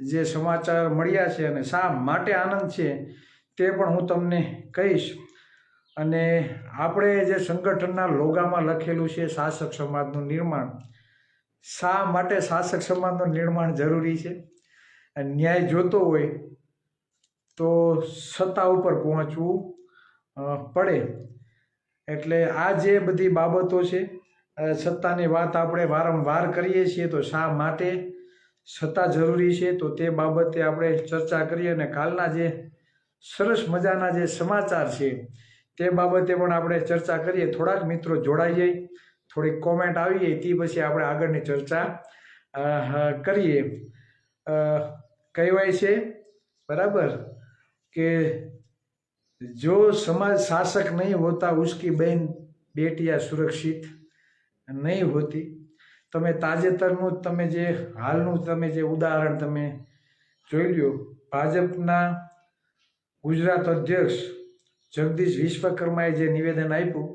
જે સમાચાર મળ્યા છે અને શા માટે આનંદ છે તે પણ હું તમને કહીશ। અને આપણે જે સંગઠનના લોગામાં લખેલું છે શાસક સમાજનું નિર્માણ, શા માટે શાસક સમાજનું નિર્માણ જરૂરી છે, ન્યાય જોતો હોય તો સત્તા ઉપર પહોંચવું પડે। એટલે આ જે બધી બાબતો છે, સત્તાની વાત આપણે વારંવાર કરીએ છીએ તો શા માટે સત્તા જરૂરી છે તો તે બાબતે આપણે ચર્ચા કરીએ। અને કાલના જે સરસ મજાના જે સમાચાર છે તે બાબતે પણ આપણે ચર્ચા કરીએ। થોડાક મિત્રો જોડાઈ જાય, થોડીક કોમેન્ટ આવી જાય તે પછી આપણે આગળની ચર્ચા કરીએ। કહેવાય છે બરાબર કે જો समाज शासक नहीं होता उसकी बहन बेटियां सुरक्षित नहीं होती। તમે તાજેતરનું તમે જે હાલનું તમે જે ઉદાહરણ તમે જોઈ લ્યો, ભાજપના ગુજરાત અધ્યક્ષ જગદીશ વિશ્વકર્માએ જે નિવેદન આપ્યું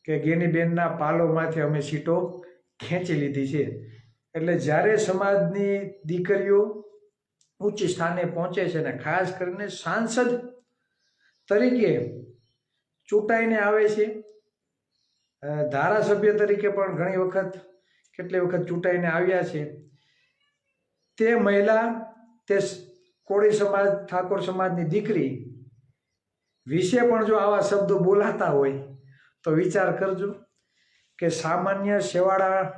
કે ગેનીબેનના પાલોમાંથી અમે સીટો ખેંચી લીધી છે। એટલે જ્યારે સમાજની દીકરીઓ ઉચ્ચ સ્થાને પહોંચે છે ને ખાસ કરીને સાંસદ તરીકે ચૂંટાઈને આવે છે, ધારાસભ્ય તરીકે પણ ઘણી વખત કેટલી વખત ચૂંટાઈને આવ્યા છે, તે મહિલા તે કોળી સમાજ ઠાકોર સમાજની દીકરી વિશે પણ જો આવા શબ્દો બોલાતા હોય તો વિચાર કરજો કે સામાન્ય છેવાડામાં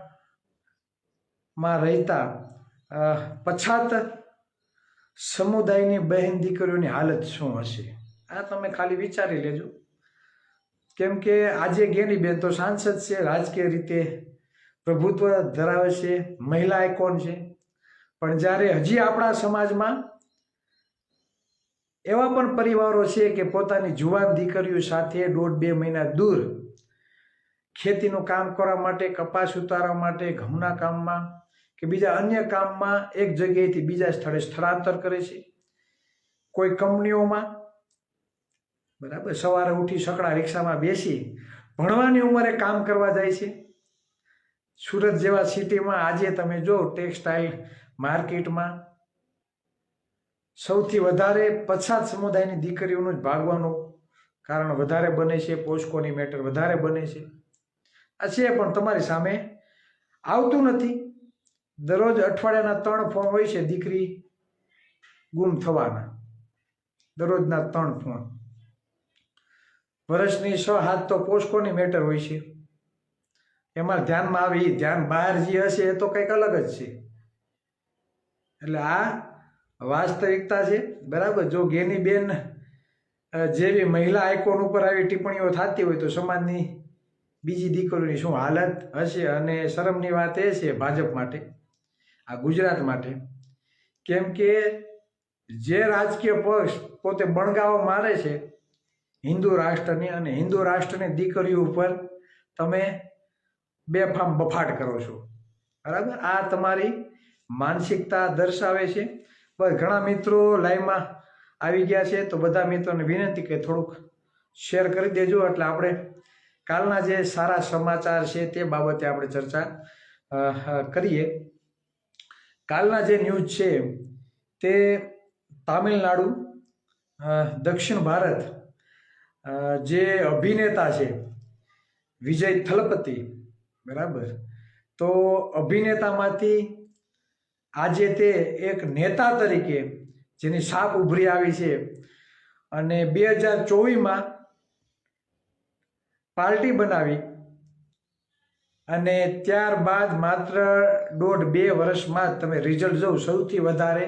રહેતા પછાત સમુદાયની બહેન દીકરીઓની હાલત શું હશે, આ તમે ખાલી વિચારી લેજો। કેમ કે આજે ગેનીબેન તો સાંસદ છે, રાજકીય રીતે પ્રભુત્વ ધરાવે છે, મહિલા આઇકોન છે, પણ જ્યારે હજી આપણા સમાજમાં એવા પણ પરિવારો છે કે પોતાની જુવાન દીકરીઓ સાથે 1.5-2 મહિના દૂર ખેતીનું કામ કરવા માટે, કપાસ ઉતારવા માટે, ઘઉંના કામમાં કે બીજા અન્ય કામમાં એક જગ્યાએથી બીજા સ્થળે સ્થળાંતર કરે છે। કોઈ કંપનીઓમાં બરાબર સવારે ઉઠી સકડા રિક્ષામાં બેસી ભણવાની ઉંમરે કામ કરવા જાય છે। સુરત જેવા સિટીમાં આજે તમે જો ટેક્સટાઇલ માર્કેટમાં સૌથી વધારે પછાત સમુદાયની દીકરીઓનું જ ભાગવાનું કારણ વધારે બને છે, પોસ્કોની મેટર વધારે બને છે। આ છે પણ તમારી સામે આવતું નથી। દરરોજ અઠવાડિયાના 3 ફોન હોય છે દીકરી ગુમ થવાના, દરરોજના 3 ફોન, વર્ષની 6-7 તો પોસ્કોની મેટર હોય છે। એમાં ધ્યાનમાં આવે એ ધ્યાન બહાર જે હશે એ તો કંઈક અલગ જ છે। એટલે આ વાસ્તવિકતા છે બરાબર। જો ગેનીબેન જેવી મહિલા આઇકોન ઉપર આવી ટિપ્પણીઓ થતી હોય તો સમાજની બીજી દીકરીઓની શું હાલત હશે। અને શરમની વાત એ છે ભાજપ માટે, આ ગુજરાત માટે, કેમ કે જે રાજકીય પક્ષ પોતે બણગાવો મારે છે હિન્દુ રાષ્ટ્રની, અને હિન્દુ રાષ્ટ્રની દીકરીઓ ઉપર તમે બેફામ બફાટ કરો છો બરાબર, આ તમારી માનસિકતા દર્શાવે છે। બસ ઘણા મિત્રો લાઈવમાં આવી ગયા છે તો બધા મિત્રોને વિનંતી કે થોડુંક શેર કરી દેજો, એટલે આપણે કાલના જે સારા સમાચાર છે તે બાબતે આપણે ચર્ચા કરીએ। કાલના જે ન્યૂઝ છે તે તામિલનાડુ દક્ષિણ ભારત જે અભિનેતા છે વિજય થલપતિ બરાબર, તો અભિનેતામાંથી આજે તે એક નેતા તરીકે જેની છાપ ઉભરી આવી છે, અને 2024માં પાર્ટી બનાવી અને ત્યારબાદ માત્ર 1.5-2 વર્ષમાં જ તમે રિઝલ્ટ જો સૌથી વધારે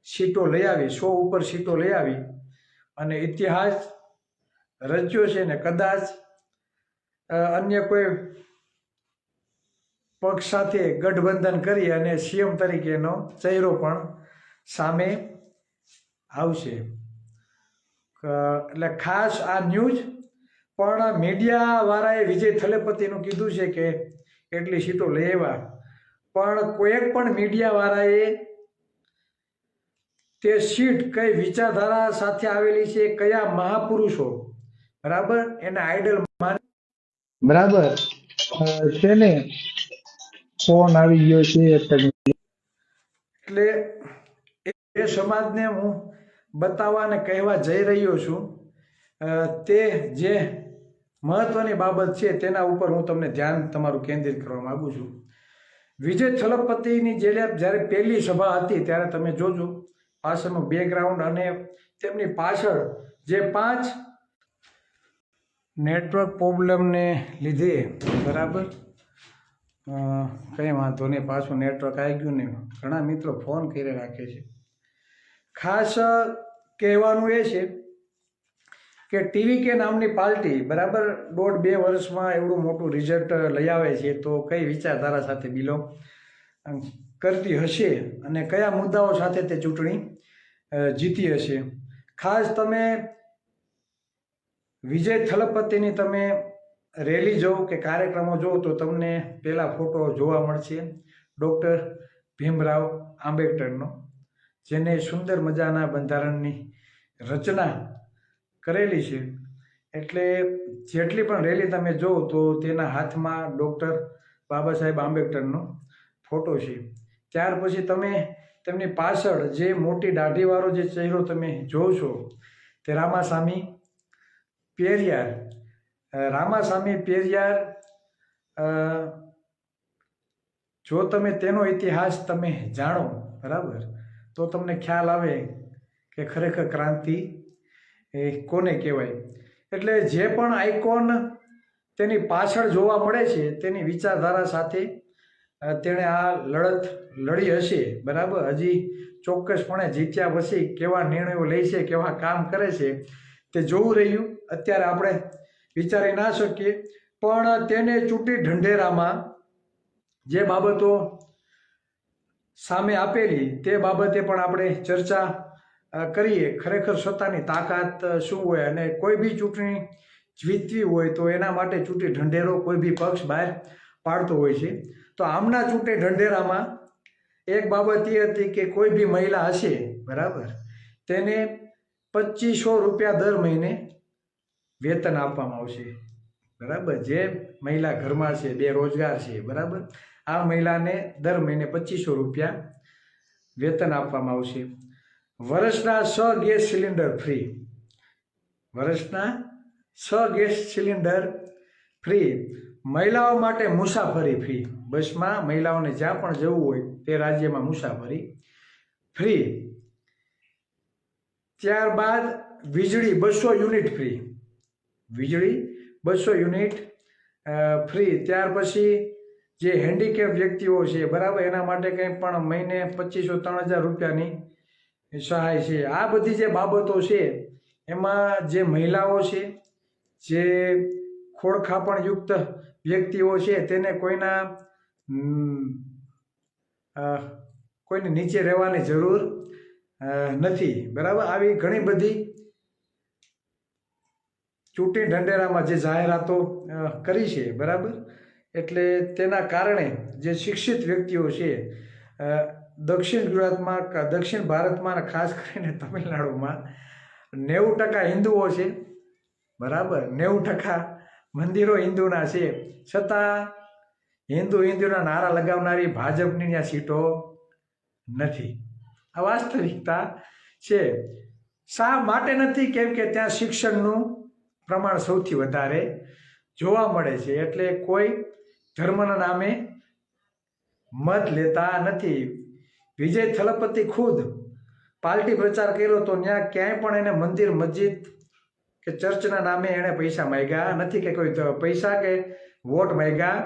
સીટો લઈ આવી, 100 ઉપર સીટો લઈ આવી અને ઇતિહાસ રચ્યો છે। ને કદાચ અન્ય કોઈ પક્ષ સાથે ગઠબંધન કરી અને સીએમ તરીકેનો ચહેરો પણ સામે આવશે। એટલે ખાસ આ ન્યૂઝ પણ મીડિયાવાળાએ વિજય થલપતિનું કીધું છે કે એટલી સીટો લઈ આવ્યા, પણ કોઈક પણ મીડિયાવાળાએ તે સીટ કઈ વિચારધારા સાથે આવેલી છે, કયા મહાપુરુષો બરાબર એના આઈડલ બરાબર તેને ફોન આવી ગયો છે। એટલે એ સમાજને હું બતાવવા અને કહેવા જઈ રહ્યો છું, તે જે મહત્વની બાબત છે તેના ઉપર હું તમને ધ્યાન તમારું કેન્દ્રિત કરવા માગું છું. વિજય થલપતિની જ્યારે પહેલી સભા હતી ત્યારે તમે જોજો પાછળનું બેકગ્રાઉન્ડ અને તેમની પાછળ જે 5 નેટવર્ક પ્રોબ્લેમને લીધે, બરાબર, કંઈ વાંધો નહીં, પાછું નેટવર્ક આવી ગયું ને ઘણા મિત્રો ફોન કરી રાખે છે. ખાસ કહેવાનું એ છે કે TVK નામની પાર્ટી, બરાબર, 1.5-2 વર્ષમાં એવડું મોટું રિઝલ્ટ લઈ આવે છે, તો કઈ વિચારધારા સાથે બિલોંગ કરતી હશે અને કયા મુદ્દાઓ સાથે તે ચૂંટણી જીતી હશે. ખાસ તમે વિજય થલપતિની તમે રેલી જો કે કાર્યક્રમો જો તો તમને પહેલા ફોટો જોવા મળશે ડૉક્ટર ભીમરાવ આંબેડકરનો, જેને સુંદર મજાના બંધારણની રચના કરેલી છે. એટલે જેટલી પણ રેલી તમે જો તો તેના હાથમાં ડૉક્ટર બાબા સાહેબ આંબેડકરનો ફોટો છે. ત્યાર પછી તમે તેમની પાછળ જે મોટી દાઢીવાળો જે ચહેરો તમે જોશો તે રામાસામી પેરિયાર. રામાસામી પેરિયાર, જો તમે તેનો ઇતિહાસ તમે જાણો, બરાબર, તો તમને ખ્યાલ આવે કે ખરેખર ક્રાંતિ કોને કહેવાય. એટલે જે પણ આઇકોન તેની પાછળ જોવા મળે છે તેની વિચારધારા સાથે તેણે આ લડત લડી હશે, બરાબર. હજી ચોક્કસપણે જીત્યા પછી કેવા નિર્ણયો લે છે, કેવા કામ કરે છે તે જોવું રહ્યું. અત્યારે આપણે વિચારી ના શકીએ, પણ તેને ચૂંટી ઢંઢેરામાં જે બાબતો સામે આપેલી તે બાબતે પણ આપણે ચર્ચા કરીએ. ખરેખર સત્તાની તાકાત શું હોય અને કોઈ બી ચૂંટણી જીતવી હોય તો એના માટે ચૂંટી ઢંઢેરો કોઈ બી પક્ષ બહાર પાડતો હોય છે. તો આમના ચૂંટણી ઢંઢેરામાં એક બાબત એ હતી કે કોઈ બી મહિલા હશે, બરાબર, તેને 2500 રૂપિયા દર મહિને વેતન આપવામાં આવશે, બરાબર. જે મહિલા ઘરમાં છે, બેરોજગાર છે, બરાબર, આ મહિલાને દર મહિને 2500 રૂપિયા વેતન આપવામાં આવશે. વર્ષના 6 ગેસ સિલિન્ડર ફ્રી, વર્ષના 6 ગેસ સિલિન્ડર ફ્રી. મહિલાઓ માટે મુસાફરી ફ્રી, બસમાં મહિલાઓને જ્યાં પણ જવું હોય તે રાજ્યમાં મુસાફરી ફ્રી. ત્યારબાદ વીજળી 200 યુનિટ ફ્રી, વીજળી 200 યુનિટ ફ્રી. ત્યાર પછી જે હેન્ડીકેપ વ્યક્તિઓ છે, બરાબર, એના માટે કંઈ પણ મહિને 2500-3000 રૂપિયાની સહાય છે. આ બધી જે બાબતો છે એમાં જે મહિલાઓ છે, જે ખોળખાપણયુક્ત વ્યક્તિઓ છે, તેને કોઈને નીચે રહેવાની જરૂર નથી, બરાબર. આવી ઘણી બધી ચૂંટણી ઢંઢેરામાં જે જાહેરાતો કરી છે, બરાબર. એટલે તેના કારણે જે શિક્ષિત વ્યક્તિઓ છે દક્ષિણ ગુજરાતમાં, દક્ષિણ ભારતમાં, ખાસ કરીને તમિલનાડુમાં 90% હિન્દુઓ છે, બરાબર. 90% મંદિરો હિન્દુના છે, છતાં હિન્દુના નારા લગાવનારી ભાજપની ત્યાં સીટો નથી. આ વાસ્તવિકતા છે. શા માટે નથી? કેમ કે ત્યાં શિક્ષણનું પ્રમાણ સૌથી વધારે જોવા મળે છે. એટલે કોઈ ધર્મના નામે મત લેતા નથી. વિજય થલપતિ ખુદ પાર્ટી પ્રચાર કર્યો તો ત્યાં ક્યાંય પણ એને મંદિર, મસ્જિદ કે ચર્ચના નામે એણે પૈસા માંગ્યા નથી, કે કોઈ પૈસા કે વોટ માંગ્યા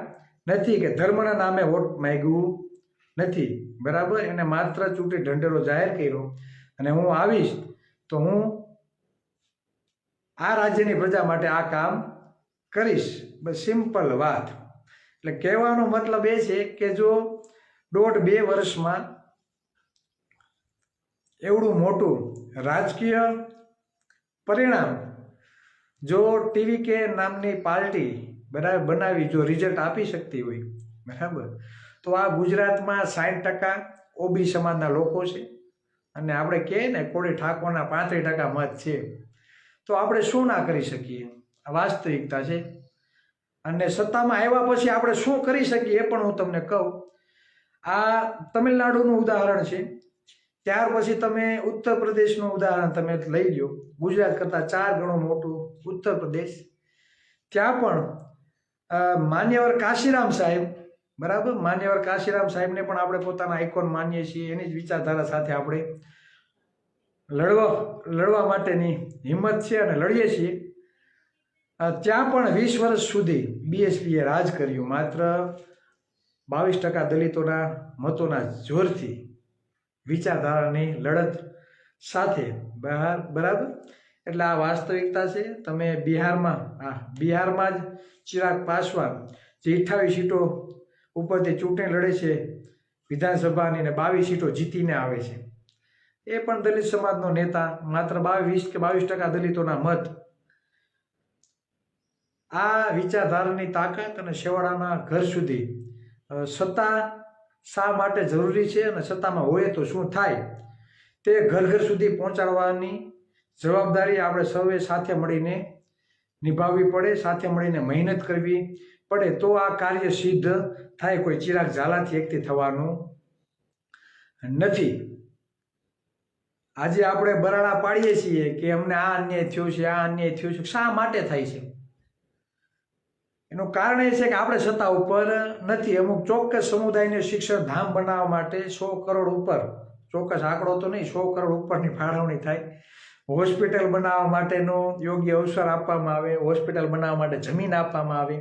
નથી, કે ધર્મના નામે વોટ માંગ્યું નથી, બરાબર. એને માત્ર ચૂંટણી ઢંઢેરો જાહેર કર્યો અને હું આવીશ તો હું આ રાજ્યની પ્રજા માટે આ કામ કરીશ, બસ સિમ્પલ વાત. એટલે કહેવાનો મતલબ એ છે કે જો 1.5-2 વર્ષમાં એવડું મોટું રાજકીય પરિણામ જો TVK નામની પાર્ટી, બરાબર, બનાવી, જો રિઝલ્ટ આપી શકતી હોય, બરાબર, તો આ ગુજરાતમાં 60% OB સમાજના લોકો છે અને આપણે કહીએ ને કોળી ઠાકોરના 35% મત છે, તો આપણે શું ના કરી શકીએ? આ વાસ્તવિકતા છે. અને સત્તામાં આવ્યા પછી આપણે શું કરી શકીએ એ પણ હું તમને કહું. આ તમિલનાડુનું ઉદાહરણ છે. ત્યાર પછી તમે ઉત્તર પ્રદેશનું ઉદાહરણ તમે લઈ લો. ગુજરાત કરતાં 4 ગણું મોટું ઉત્તર પ્રદેશ. ત્યાં પણ માન્યવર કાશીરામ સાહેબ, બરાબર, માન્યવર કાશીરામ સાહેબને પણ આપણે પોતાના આઇકોન માનીએ છીએ. એની જ વિચારધારા સાથે આપણે લડવા માટેની હિંમત છે અને લડીએ છીએ. ત્યાં પણ 20 વર્ષ સુધી બીએસપીએ રાજ કર્યું, માત્ર 22% દલિતોના મતોના જોરથી, વિચારધારાની લડત સાથે. બરાબર. એટલે આ વાસ્તવિકતા છે. તમે બિહારમાં જ ચિરાગ પાસવાન જે 28 સીટો ઉપરથી ચૂંટણી લડે છે વિધાનસભાની, ને 22 સીટો જીતીને આવે છે. એ પણ દલિત સમાજનો નેતા, માત્ર 20 કે 22% દલિતોના મત. આ વિચારધારાની તાકાત અને છેવાડાના ઘર સુધી સત્તા શા માટે જરૂરી છે અને સત્તામાં હોય તો શું થાય તે ઘર ઘર સુધી પહોંચાડવાની જવાબદારી આપણે સૌએ સાથે મળીને નિભાવવી પડે, સાથે મળીને મહેનત કરવી પડે, તો આ કાર્ય સિદ્ધ થાય. કોઈ ચિરાગ ઝાલાથી એકથી થવાનું નથી. આજે આપણે બરાડા પાડીએ છીએ કે અમને આ અન્યાય થયો છે, આ અન્યાય થયો છે. શા માટે થાય છે? એનું કારણ એ છે કે આપણે સત્તા ઉપર નથી. અમુક ચોક્કસ સમુદાયને શિક્ષણ ધામ બનાવવા માટે 100 કરોડ ઉપર, ચોક્કસ આંકડો તો નહીં, 100 કરોડ ઉપરની ફાળવણી થાય. હોસ્પિટલ બનાવવા માટેનો યોગ્ય અવસર આપવામાં આવે, હોસ્પિટલ બનાવવા માટે જમીન આપવામાં આવે,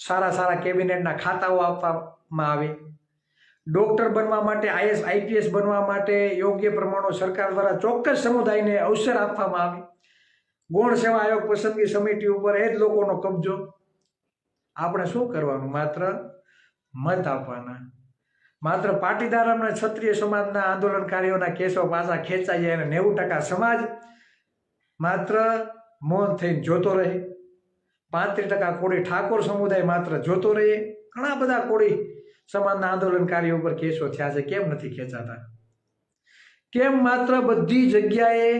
સારા કેબિનેટના ખાતાઓ આપવામાં આવે, ડૉક્ટર બનવા માટે, આઈએસ આઈપીએસ બનવા માટે યોગ્ય પ્રમાણો સરકાર દ્વારા ચોક્કસ સમુદાયને અવસર આપવામાં આવે. ગૌણ સેવા આયોગ પસંદગી સમિતિ ઉપર એ જ લોકોનો કબજો. આપણે શું કરવાનું? માત્ર મત આપવાના. માત્ર પાટીદાર અને ક્ષત્રિય સમાજના આંદોલનકારીઓના કેસો પાછા ખેંચાઈ જાય અને 90% સમાજ માત્ર મૌન થઈને જોતો રહે. 35% કોળી ઠાકોર સમુદાય માત્ર જોતો રહે. ઘણા બધા કોળી સમાજના આંદોલનકારીઓ ઉપર કેસો થયા છે. કેમ નથી ખેંચાતા? કેમ માત્ર બધી જગ્યાએ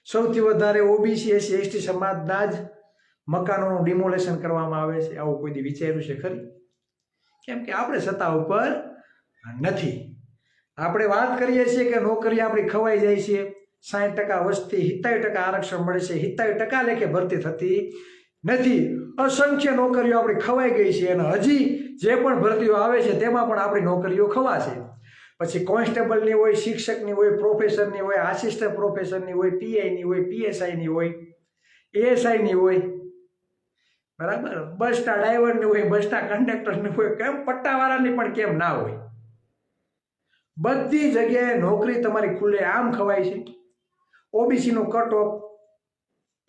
સૌથી વધારે ઓબીસી એસસી એસટી સમાજના જ મકાનોનું ડિમોલેશન કરવામાં આવે છે? આવું કોઈ દી વિચાર્યું છે ખરી? કેમ કે આપણે સત્તા ઉપર નથી. આપણે વાત કરીએ છીએ કે નોકરી આપણી ખવાઈ જાય છે, 60% વસ્તી, 77% આરક્ષણ મળે છે, 77% લેખે ભરતી થતી નથી. અસંખ્ય નોકરીઓ આપણી ખવાઈ ગઈ છે અને હજી જે પણ ભરતીઓ આવે છે તેમાં પણ આપણી નોકરીઓ ખવાશે. પછી કોન્સ્ટેબલની હોય, શિક્ષકની હોય, પ્રોફેસરની હોય, આસિસ્ટન્ટ પ્રોફેસરની હોય, પીઆઈની હોય, પીએસઆઈની હોય, એએસઆઈની હોય, બરાબર, બસના ડ્રાઈવરની હોય, બસના કંડક્ટરની હોય, કેમ પટ્ટાવાળાની પણ કેમ ના હોય? બધી જગ્યાએ નોકરી તમારી ખુલ્લે આમ ખવાય છે. ઓબીસીનું કટ ઓફ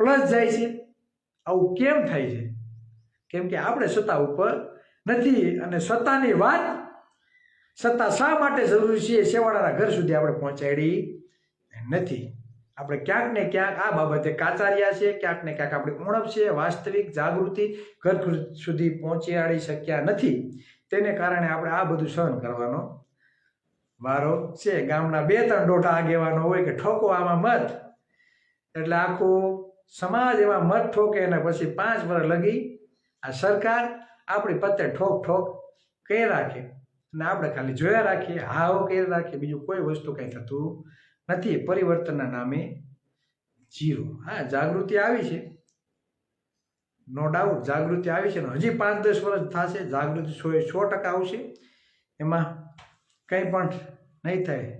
પ્લસ જાય છે. આવું કેમ થાય છે? કેમ કે આપણે સત્તા ઉપર નથી. અને સત્તાની વાત, સત્તા શા માટે જરૂરી છે છેવાડાના ઘર સુધી આપણે પહોંચાડી નથી. આપણે ક્યાંક ને ક્યાંક આ બાબતે કાચાર્યા છે, ક્યાંક ને ક્યાંક આપણી ઉણપ છે. વાસ્તવિક જાગૃતિ ઘર સુધી પહોંચાડી શક્યા નથી. તેને કારણે આપણે આ બધું સહન કરવાનો વારો છે. ગામના 2-3 ડોઢા આગેવાનો હોય કે ઠોકો આમાં મત, એટલે આખો સમાજ એમાં મત ઠોકે અને પછી 5 વર્ષ લગી આ સરકાર આપણી પત્તે ઠોક કહી રાખે અને આપણે ખાલી જોયા રાખીએ, હાઓ કહી રાખીએ. બીજું કોઈ વસ્તુ કંઈ થતું નથી. પરિવર્તનના નામે જીરો. હા, જાગૃતિ આવી છે, નો ડાઉટ જાગૃતિ આવી છે. હજી 5-10 વર્ષ થશે, જાગૃતિ 100% આવશે. એમાં કંઈ પણ નહીં થાય.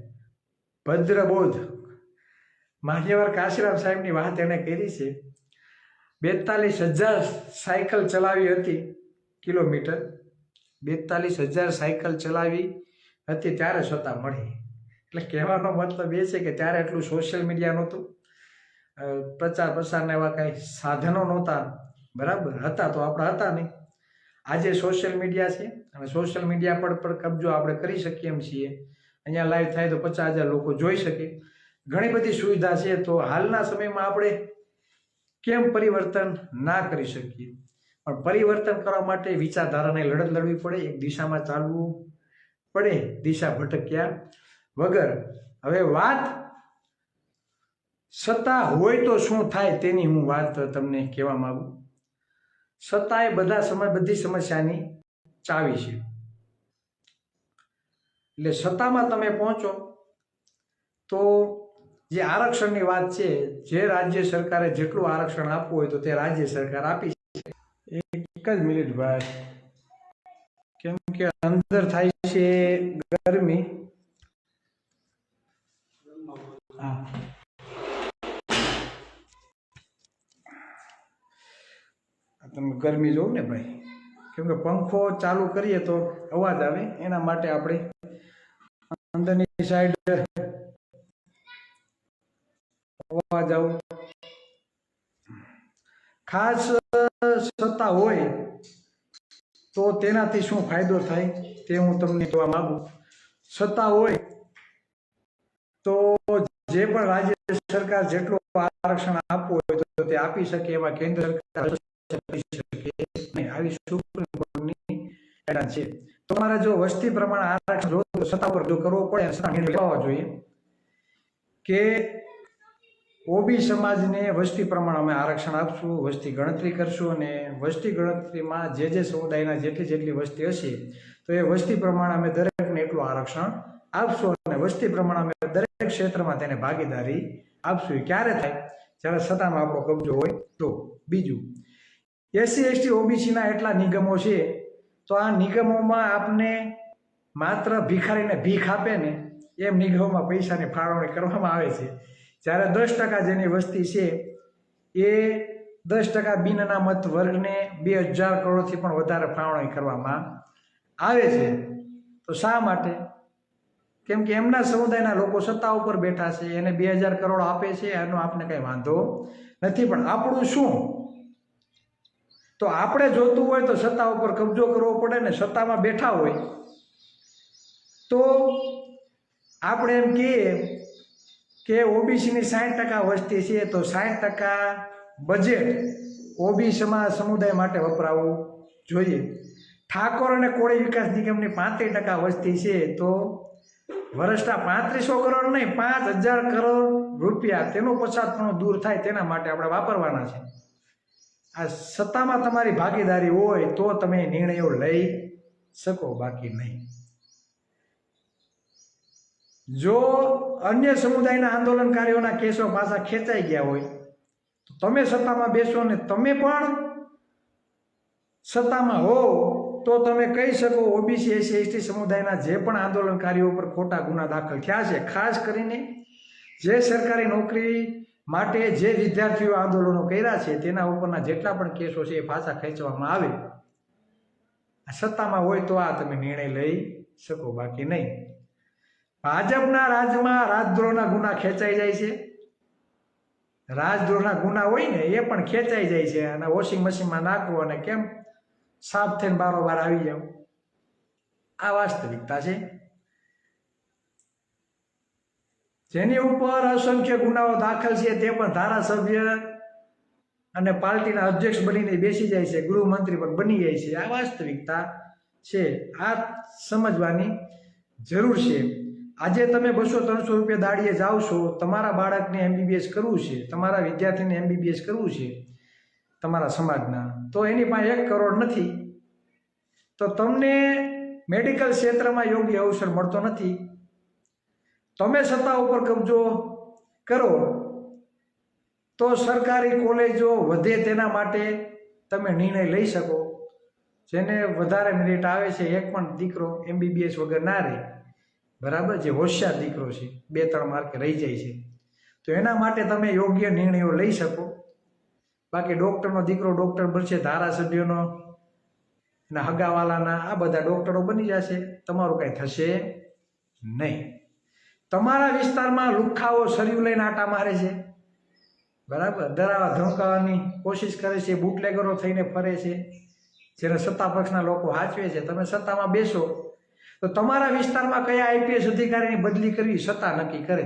ભદ્રબોધ માન્યવર કાશીરામ સાહેબની વાત એણે કરી છે. 42,000 સાયકલ ચલાવી હતી, કિલોમીટર 42,000 સાયકલ ચલાવી હતી ત્યારે સત્તા મળી. એટલે કહેવાનો મતલબ એ છે કે ત્યારે એટલું સોશિયલ મીડિયા નહોતું, પ્રચાર પ્રસારના એવા કાંઈ સાધનો નહોતા, બરાબર, હતા તો આપણે હતા નહીં. આજે સોશિયલ મીડિયા છે અને સોશિયલ મીડિયા પર કબજો આપણે કરી શકીએ એમ છીએ. અહીંયા લાઈવ થાય તો 50,000 લોકો જોઈ શકે. ઘણી બધી સુવિધા છે. તો હાલના સમયમાં આપણે કેમ પરિવર્તન ના કરી શકીએ? પણ પરિવર્તન કરવા માટે વિચારધારાને લડત લડવી પડે, એક દિશામાં ચાલવું પડે, દિશા ભટક્યા વગર. હવે વાત સત્તા હોય તો શું થાય તેની હું વાત તમને કહેવા માંગુ. સત્તા એ બધી સમસ્યાની ચાવી છે. એટલે સત્તામાં તમે પહોંચો તો જે આરક્ષણની વાત છે, જે રાજ્ય સરકારે જેટલું આરક્ષણ આપવું હોય તો તે રાજ્ય સરકાર આપી છે. એક જ મિનિટ ભાઈ, કેમ કે અંદર થાય છે ગરમી. હા, તમે ગરમી જોવો ને ભાઈ, કેમ કે પંખો ચાલુ કરીએ તો અવાજ આવે, એના માટે આપણે અંદરની સાઈડ અવાજ આવો. ખાસ સત્તા હોય તો તેનાથી શું ફાયદો થાય તે હું તમને કહેવા માંગુ. સત્તા હોય તો જે પણ રાજ્ય સરકાર જેટલું આરક્ષણ આપવું હોય તો તે આપી શકે, એમાં કેન્દ્ર સરકાર આવી સુપ્રીમ કોર્ટની એલાન છે. તમારે જો વસ્તી પ્રમાણે આરક્ષણ સત્તા પર કરવો પડે, લેવા જોઈએ કે ઓબી સમાજને વસ્તી પ્રમાણે અમે આરક્ષણ આપશું, વસ્તી ગણતરી કરશું, અને વસ્તી ગણતરીમાં જે સમુદાયના જેટલી વસ્તી હશે તો એ વસ્તી પ્રમાણે અમે દરેકને એટલું આરક્ષણ આપશું, અને વસ્તી પ્રમાણે અમે દરેક ક્ષેત્રમાં તેને ભાગીદારી આપશું. એ ક્યારે થાય? જ્યારે સત્તામાં આપણો કબજો હોય તો. બીજું, એસસી એસટી ઓબીસીના એટલા નિગમો છે, તો આ નિગમોમાં આપને માત્ર ભિખારીને ભીખ આપે ને એમ નિગમોમાં પૈસાની ફાળવણી કરવામાં આવે છે. જ્યારે 10% જેની વસ્તી છે એ 10% બિન અનામત વર્ગને 2000 કરોડથી પણ વધારે ફાળવણી કરવામાં આવે છે. તો શા માટે? કેમ કે એમના સમુદાયના લોકો સત્તા ઉપર બેઠા છે, એને 2000 કરોડ આપે છે, એનો આપણે કંઈ વાંધો નથી. પણ આપણું શું? તો આપણે જોતું હોય તો સત્તા ઉપર કબજો કરવો પડે ને. સત્તામાં બેઠા હોય તો આપણે એમ કહીએ કે ઓબીસીની 60% વસ્તી છે તો 60% બજેટ ઓબી સમુદાય માટે વપરાવવું જોઈએ. ઠાકોર અને કોળી વિકાસ નિગમની 35% વસ્તી છે તો વર્ષના 3500 કરોડ નહીં, 5000 કરોડ રૂપિયા તેનું પછાતપણું દૂર થાય તેના માટે આપણે વાપરવાના છે. આ સત્તામાં તમારી ભાગીદારી હોય તો તમે નિર્ણયો લઈ શકો, બાકી નહીં. જો અન્ય સમુદાયના આંદોલનકારીઓના કેસો પાછા ખેંચાઈ ગયા હોય તો તમે સત્તામાં બેસો ને તમે પણ સત્તામાં હો તો તમે કહી શકો ઓબીસી એસસી એસટી સમુદાયના જે પણ આંદોલનકારીઓ પર ખોટા ગુના દાખલ થયા છે, ખાસ કરીને જે સરકારી નોકરી માટે જે વિદ્યાર્થીઓ આંદોલનો કર્યા છે તેના ઉપરના જેટલા પણ કેસો છે એ પાછા ખેંચવામાં આવે. સત્તામાં હોય તો આ તમે નિર્ણય લઈ શકો, બાકી નહીં. ભાજપના રાજમાં રાજદ્રોહના ગુના ખેંચાઈ જાય છે. રાજદ્રોહના ગુના હોય ને એ પણ ખેંચાઈ જાય છે, અને વોશિંગ મશીનમાં નાખવો અને કેમ સાફ થઈને બારોબાર આવી જાવ. આ વાસ્તવિકતા છે. જેની ઉપર અસંખ્ય ગુનાઓ દાખલ છે તે પણ ધારાસભ્ય અને પાર્ટીના અધ્યક્ષ બનીને બેસી જાય છે, ગૃહમંત્રી પણ બની જાય છે. આ વાસ્તવિકતા છે. આ સમજવાની જરૂર છે. આજે તમે 200-300 રૂપિયા દાડીએ જાઓ છો, તમારા બાળકને MBBS કરવું છે, તમારા વિદ્યાર્થીને MBBS કરવું છે તમારા સમાજના, તો એની પાસે 1 કરોડ નથી, તો તમને મેડિકલ ક્ષેત્રમાં યોગ્ય અવસર મળતો નથી. તમે સત્તા ઉપર કબજો કરો તો સરકારી કોલેજો વધે તેના માટે તમે નિર્ણય લઈ શકો. જેને વધારે મેરિટ આવે છે, એક પણ દીકરો MBBS વગર ના રહે, બરાબર, જે હોશિયાર દીકરો છે 2-3 માર્કે રહી જાય છે, તો એના માટે તમે યોગ્ય નિર્ણયો લઈ શકો. બાકી ડૉક્ટરનો દીકરો ડૉક્ટર બનશે, ધારાસભ્યોનો એના હગાવાલાના આ બધા ડૉક્ટરો બની જશે, તમારું કાંઈ થશે નહીં. તમારા વિસ્તારમાં લુખ્ખાઓ સરિયું લઈને આટા મારે છે, બરાબર, ડરાવા ધમકાવવાની કોશિશ કરે છે, બુટલેગરો થઈને ફરે છે, જેને સત્તા પક્ષના લોકો હાચવે છે. તમે સત્તામાં બેસો તો તમારા વિસ્તારમાં કયા IPS અધિકારીની બદલી કરવી સત્તા નક્કી કરે.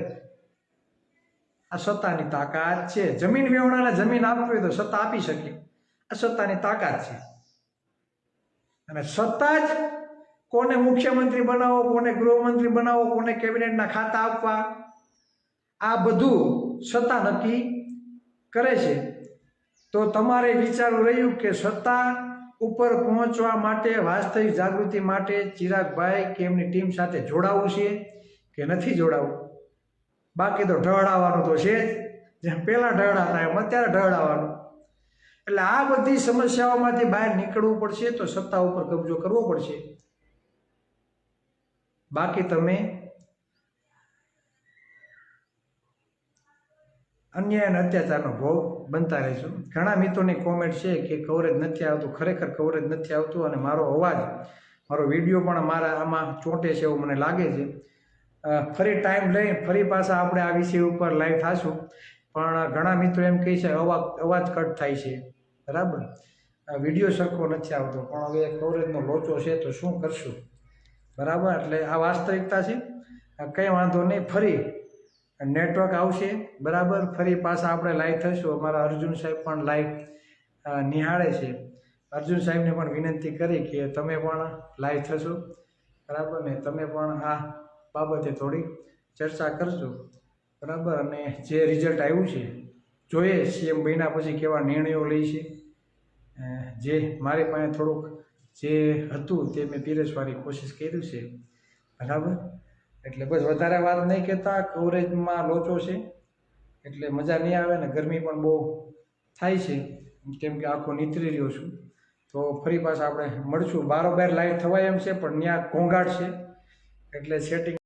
આ સત્તાની તાકાત છે. જમીન વેવણાને જમીન આપવી હોય તો સત્તા આપી શકે, આ સત્તાની તાકાત છે. અને સત્તા જ કોને મુખ્યમંત્રી બનાવો, કોને ગૃહમંત્રી બનાવો, કોને કેબિનેટના ખાતા આપવા, આ બધું સત્તા નક્કી કરે છે. તો તમારે વિચારવું રહ્યું કે સત્તા ઉપર પહોંચવા માટે વાસ્તવિક જાગૃતિ માટે ચિરાગભાઈ કે એમની ટીમ સાથે જોડાવું છે કે નથી જોડાવું? બાકી તો ઢળાવવાનું તો છે જ, જેમ પહેલાં ઢળાતા એમ અત્યારે ઢળાવવાનું. એટલે આ બધી સમસ્યાઓમાંથી બહાર નીકળવું પડશે તો સત્તા ઉપર કબજો કરવો પડશે. બાકી તમે અન્યાય અને અત્યાચારનો ભોગ બનતા રહેશો. ઘણા મિત્રોની કોમેન્ટ છે કે કવરેજ નથી આવતું. ખરેખર કવરેજ નથી આવતું અને મારો અવાજ, મારો વિડીયો પણ મારા આમાં ચોંટે છે એવું મને લાગે છે. ફરી ટાઈમ લઈને ફરી પાછા આપણે આ વિષય ઉપર લાઈવ થશું. પણ ઘણા મિત્રો એમ કહે છે અવાજ કટ થાય છે, બરાબર, વિડીયો સરખો નથી આવતો. પણ હવે કવરેજનો લોચો છે તો શું કરશું, બરાબર. એટલે આ વાસ્તવિકતા છે. કંઈ વાંધો નહીં, ફરી નેટવર્ક આવશે, બરાબર. ફરી પાછા આપણે લાઈવ થશું. અમારા અર્જુન સાહેબ પણ લાઈવ નિહાળે છે. અર્જુન સાહેબને પણ વિનંતી કરી કે તમે પણ લાઈવ થશો, બરાબર ને. તમે પણ આ બાબતે થોડી ચર્ચા કરજો, બરાબર. અને જે રિઝલ્ટ આવ્યું છે જોઈએ સીએમ બન્યા પછી કેવા નિર્ણયો લે છે. જે મારી પાસે થોડુંક જે હતું તે મેં પીરસવાની કોશિશ કર્યું છે, બરાબર. એટલે બસ વધારે વાત નહીં કહેતા. કવરેજમાં લોચો છે એટલે મજા નહીં આવે ને ગરમી પણ બહુ થાય છે, કેમ કે આખો નીતરી રહ્યો છું. તો ફરી પાછા આપણે મળશું. બારોબાર લાઈવ થવાય એમ છે પણ ત્યાં ઘોંઘાટ છે એટલે સેટિંગ